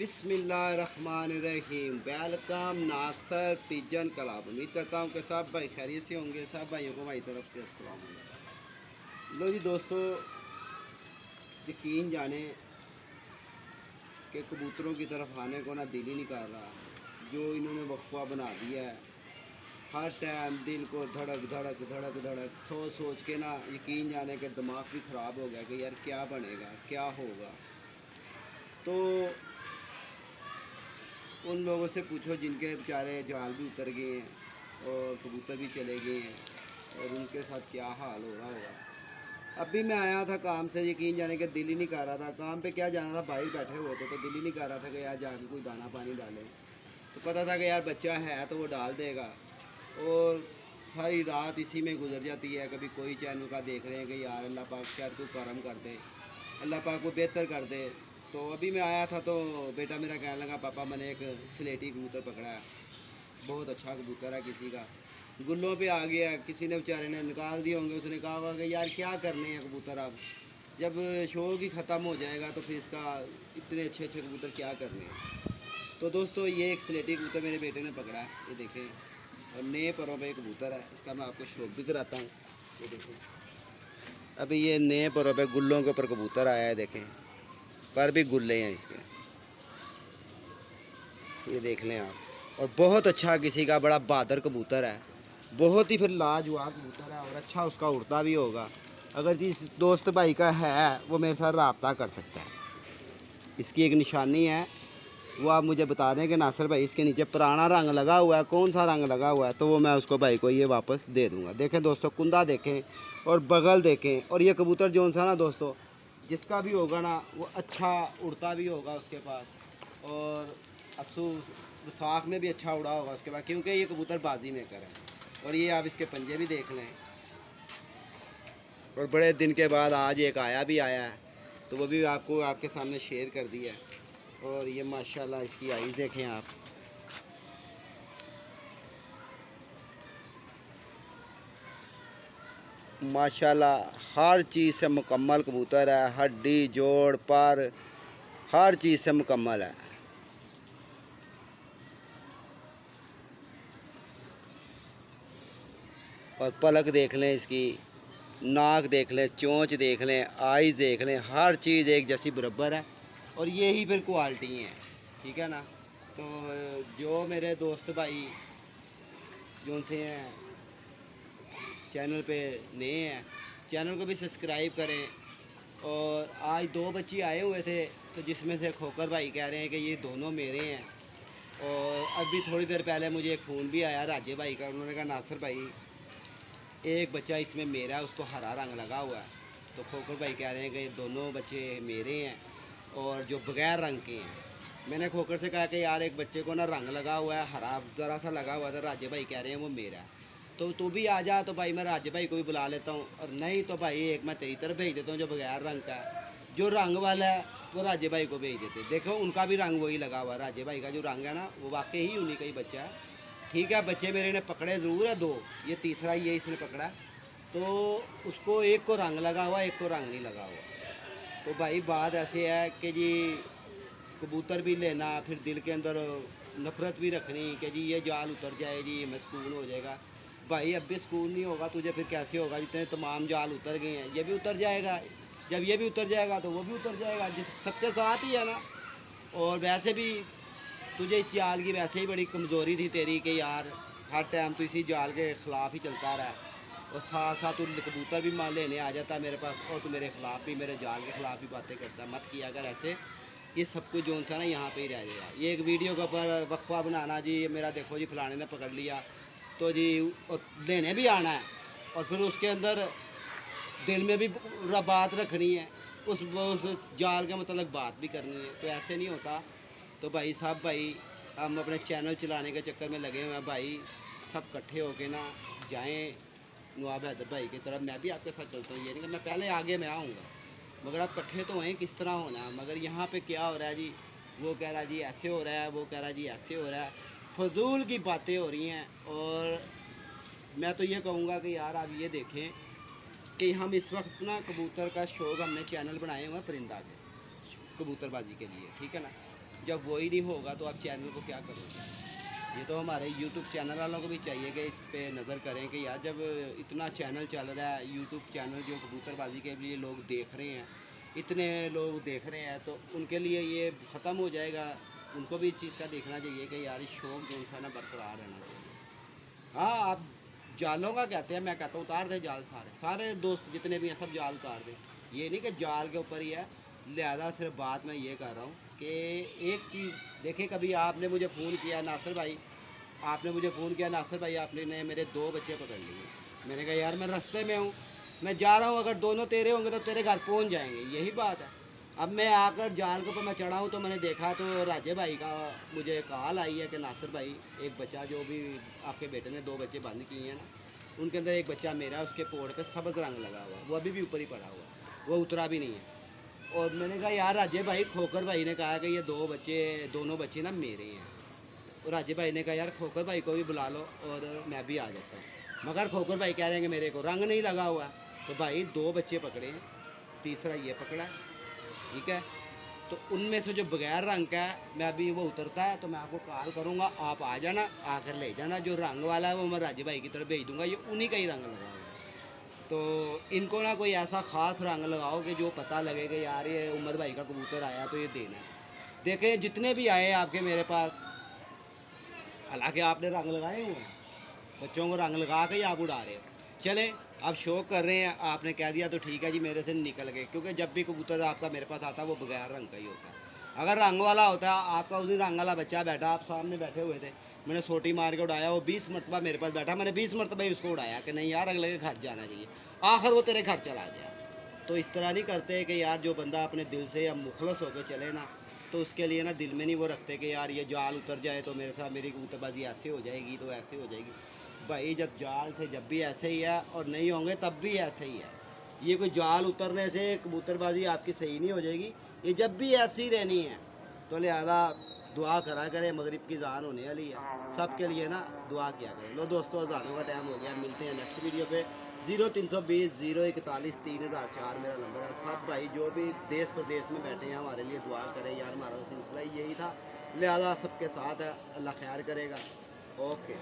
बिस्मिल्लाहिर्रहमानिर्रहीम। वेलकम नासर pigeon club. उम्मीद करता हूँ कि सब भाई खैरियत से होंगे। सब भाइयों को हमारी तरफ से अस्सलाम वालेकुम। लो जी दोस्तों, यकीन जाने कि कबूतरों की तरफ आने को ना दिल ही नहीं कर रहा। जो इन्होंने वक्फा बना दिया है, हर टाइम दिल को धड़क धड़क धड़क धड़क सोच सोच के ना यकीन जाने के दिमाग भी ख़राब हो गया कि यार क्या बनेगा, क्या होगा। तो उन लोगों से पूछो जिनके बेचारे जाल भी उतर गए हैं और कबूतर भी चले गए हैं और उनके साथ क्या हाल हो रहा होगा। अभी मैं आया था काम से, यकीन जाने के दिल ही नहीं कर रहा था। काम पे क्या जाना था, भाई बैठे हुए थे तो दिल ही नहीं कर रहा था कि यार जाके कोई दाना पानी डाले। तो पता था कि यार बच्चा है तो वो डाल देगा, और सारी रात इसी में गुजर जाती है। कभी कोई चैनल का देख रहे हैं कि यार अल्लाह पाक शायद कोई करम कर दे, अल्लाह पाक को बेहतर कर दे। तो अभी मैं आया था तो बेटा मेरा कहने लगा पापा मैंने एक स्लेटी कबूतर पकड़ा है, बहुत अच्छा कबूतर है, किसी का गुल्लों पे आ गया, किसी ने बेचारे ने निकाल दिए होंगे। उसने कहा होगा कि यार क्या करने हैं कबूतर, अब जब शौक ही ख़त्म हो जाएगा तो फिर इसका इतने अच्छे अच्छे कबूतर क्या करने हैं। तो दोस्तों ये एक स्लेटी कबूतर मेरे बेटे ने पकड़ा है, ये देखें, और नए परों पे कबूतर है। इसका मैं आपको शौक भी कराता हूँ। ये देखें, अभी ये नए परों पे गुल्लों के ऊपर कबूतर आया है, देखें पर भी गुल्ले हैं इसके, ये देख लें आप। और बहुत अच्छा किसी का बड़ा बहादुर कबूतर है, बहुत ही फिर लाजवाब कबूतर है और अच्छा उसका उड़ता भी होगा। अगर जिस दोस्त भाई का है वो मेरे साथ रब्ता कर सकता है। इसकी एक निशानी है, वो आप मुझे बता दें कि नासिर भाई इसके नीचे पुराना रंग लगा हुआ है, कौन सा रंग लगा हुआ है, तो वो मैं उसको भाई को ये वापस दे दूँगा। देखें दोस्तों, कुंदा देखें और बगल देखें। और ये कबूतर जो सा ना दोस्तों, जिसका भी होगा ना वो अच्छा उड़ता भी होगा उसके पास, और अस्सू साख में भी अच्छा उड़ा होगा उसके पास, क्योंकि ये कबूतर बाजी में कर है। और ये आप इसके पंजे भी देख लें। और बड़े दिन के बाद आज एक भी आया है, तो वो भी आपको आपके सामने शेयर कर दिया है। और ये माशाल्लाह इसकी आइज़ देखें आप, माशाल्लाह हर चीज़ से मुकम्मल कबूतर है, हड्डी जोड़ पर हर चीज़ से मुकम्मल है। और पलक देख लें इसकी, नाक देख लें, चोंच देख लें, आइज़ देख लें, हर चीज़ एक जैसी बराबर है। और ये ही फिर क्वालिटी हैं, ठीक है ना। तो जो मेरे दोस्त भाई जो उनसे हैं चैनल पे नए हैं, चैनल को भी सब्सक्राइब करें। और आज दो बच्चे आए हुए थे, तो जिसमें से खोकर भाई कह रहे हैं कि ये दोनों मेरे हैं। और अभी थोड़ी देर पहले मुझे एक फ़ोन भी आया राजे भाई का, उन्होंने कहा नासिर भाई एक बच्चा इसमें मेरा है, उसको हरा रंग लगा हुआ है। तो खोकर भाई कह रहे हैं कि ये दोनों बच्चे मेरे हैं और जो बग़ैर रंग के हैं। मैंने खोकर से कहा कि यार एक बच्चे को ना रंग लगा हुआ है, हरा ज़रा सा लगा हुआ था, राजे भाई कह रहे हैं वो मेरा है, तो तू भी आ जा। तो भाई मैं राजे भाई को भी बुला लेता हूँ, और नहीं तो भाई एक मैं तेरी तरफ भेज देता हूँ जो बग़ैर रंग का है। जो रंग वाला है वो राजे भाई को भेज देते। देखो उनका भी रंग वही लगा हुआ है, राजे भाई का जो रंग है ना वो वाकई ही उन्हीं का ही बच्चा है। ठीक है, बच्चे मेरे ने पकड़े ज़रूर है दो, ये तीसरा ये इसने पकड़ा है। तो उसको एक को रंग लगा हुआ, एक को रंग नहीं लगा हुआ। तो भाई बात ऐसे है कि जी कबूतर भी लेना, फिर दिल के अंदर नफ़रत भी रखनी कि जी ये जाल उतर जाए जी मैं सुकून हो जाएगा। भाई अब भी सुकून नहीं होगा तुझे, फिर कैसे होगा। जितने तमाम जाल उतर गए हैं ये भी उतर जाएगा, जब ये भी उतर जाएगा तो वो भी उतर जाएगा, जिस सबके साथ ही है ना। और वैसे भी तुझे इस जाल की वैसे ही बड़ी कमज़ोरी थी तेरी कि यार हर टाइम तो इसी जाल के ख़िलाफ़ ही चलता रहा, और साथ साथ तू कबूतर भी मान लेने आ जाता है मेरे पास, और तू मेरे ख़िलाफ़ भी, मेरे जाल के ख़िलाफ़ भी बातें करता है। मत किया अगर ऐसे, ये सब कुछ जो सा ना यहाँ पे ही रह जाएगा। ये एक वीडियो के ऊपर वक्फा बनाना जी मेरा देखो जी फलाने ने पकड़ लिया तो जी लेने भी आना है, और फिर उसके अंदर दिल में भी बात रखनी है, उस जाल के मतलब बात भी करनी है, तो ऐसे नहीं होता। तो भाई साहब भाई हम अपने चैनल चलाने के चक्कर में लगे हुए हैं भाई, सब इकट्ठे होके ना जाएं नवाब हैदर भाई की तरफ। मैं भी आपके साथ चलता हूँ, ये नहीं कि मैं पहले आगे मैं आऊँगा, मगर आप इकट्ठे तो हैं किस तरह होना है। मगर यहाँ पे क्या हो रहा है जी, वो कह रहा है जी ऐसे हो रहा है, वो कह रहा है जी ऐसे हो रहा है, फजूल की बातें हो रही हैं। और मैं तो ये कहूँगा कि यार आप ये देखें कि हम इस वक्त ना कबूतर का शौक़, हमने चैनल बनाए हुए हैं परिंदा के, कबूतरबाजी के लिए, ठीक है ना। जब वही नहीं होगा तो आप चैनल को क्या करोगे। ये तो हमारे यूट्यूब चैनल वालों को भी चाहिए कि इस पे नज़र करें कि यार जब इतना चैनल चल रहा है, यूट्यूब चैनल जो कबूतरबाजी के लिए लोग देख रहे हैं, इतने लोग देख रहे हैं, तो उनके लिए ये ख़त्म हो जाएगा। उनको भी इस चीज़ का देखना चाहिए कि यार शौक़ जो सा ना बरकरार रहना चाहिए। हाँ, आप जालों का कहते हैं, मैं कहता हूँ उतार दे जाल, सारे सारे दोस्त जितने भी हैं सब जाल उतार दें। ये नहीं कि जाल के ऊपर ही है। लिहाजा सिर्फ बात मैं ये कर रहा हूँ कि एक चीज़ देखिए, कभी आपने मुझे फ़ोन किया नासिर भाई, आपने मुझे फ़ोन किया नासिर भाई, आपने मेरे 2 बच्चे पकड़ लिए। मैंने कहा यार मैं रास्ते में हूँ, मैं जा रहा हूँ, अगर दोनों तेरे होंगे तो तेरे घर पहुँच जाएंगे, यही बात है। अब मैं आकर जाल के ऊपर मैं चढ़ा हूँ तो मैंने देखा तो राजे भाई का मुझे कॉल आई है कि नासिर भाई एक बच्चा, जो भी आपके बेटे ने 2 बच्चे बंद किए हैं ना, उनके अंदर एक बच्चा मेरा है, उसके पोड़ पे सब्ज़ रंग लगा हुआ, वो अभी भी ऊपर ही पड़ा हुआ, वो उतरा भी नहीं है। और मैंने कहा यार राजे भाई, खोकर भाई ने कहा कि ये 2 बच्चे, दोनों बच्चे ना मेरे हैं। तो राजे भाई ने कहा यार खोकर भाई को भी बुला लो और मैं भी आ जाता हूँ। मगर खोकर भाई कह रहे हैं कि मेरे को रंग नहीं लगा हुआ। तो भाई 2 बच्चे पकड़े हैं, तीसरा ये पकड़ा है, ठीक है। तो उनमें से जो बगैर रंग का है, मैं अभी वो उतरता है तो मैं आपको कॉल करूँगा, आप आ जाना, आकर ले जाना। जो रंग वाला है वो मैं राजे भाई की तरफ भेज दूँगा, ये उन्हीं का ही रंग लगा हुआ है। तो इनको ना कोई ऐसा ख़ास रंग लगाओ कि जो पता लगे कि यार ये उमर भाई का कबूतर आया तो ये देना है। देखें जितने भी आए आपके मेरे पास, हालांकि आपने रंग लगाए हुए हैं, बच्चों को रंग लगा के ही आप उड़ा रहे हो। चलें, आप शौक कर रहे हैं, आपने कह दिया तो ठीक है जी, मेरे से निकल गए। क्योंकि जब भी कबूतर आपका मेरे पास आता है वो बगैर रंग का ही होता है। अगर रंग वाला होता है, आपका उस दिन रंग वाला बच्चा बैठा, आप सामने बैठे हुए थे, मैंने सोटी मार के उड़ाया, वो 20 मरतबा मेरे पास बैठा, मैंने 20 मरतबा ही उसको उड़ाया कि नहीं यार अगले के घर जाना चाहिए, आखिर वो तेरे घर चला गया। तो इस तरह नहीं करते कि यार जो बंदा अपने दिल से या मुखलस होकर चले ना, तो उसके लिए ना दिल में नहीं वो रखते कि यार ये जाल उतर जाए तो मेरे साथ मेरी कबूतरबाजी ऐसे हो जाएगी तो ऐसे हो जाएगी। भाई जब जाल थे जब भी ऐसे ही है, और नहीं होंगे तब भी ऐसे ही है। ये कोई जाल उतरने से कबूतरबाजी आपकी सही नहीं हो जाएगी, ये जब भी ऐसी रहनी है। तो लिहाजा दुआ करा करें, मगरिब की ज़ान होने वाली है, सब के लिए ना दुआ किया करें। लो दोस्तों, अज़ानों का टाइम हो गया, मिलते हैं नेक्स्ट वीडियो पे। 0320 041 3004 मेरा नंबर है। सब भाई जो भी देश प्रदेश में बैठे हैं हमारे लिए दुआ करें यार, हमारा सिलसिला यही था। लिहाजा सबके साथ है, अल्लाह खैर करेगा। ओके।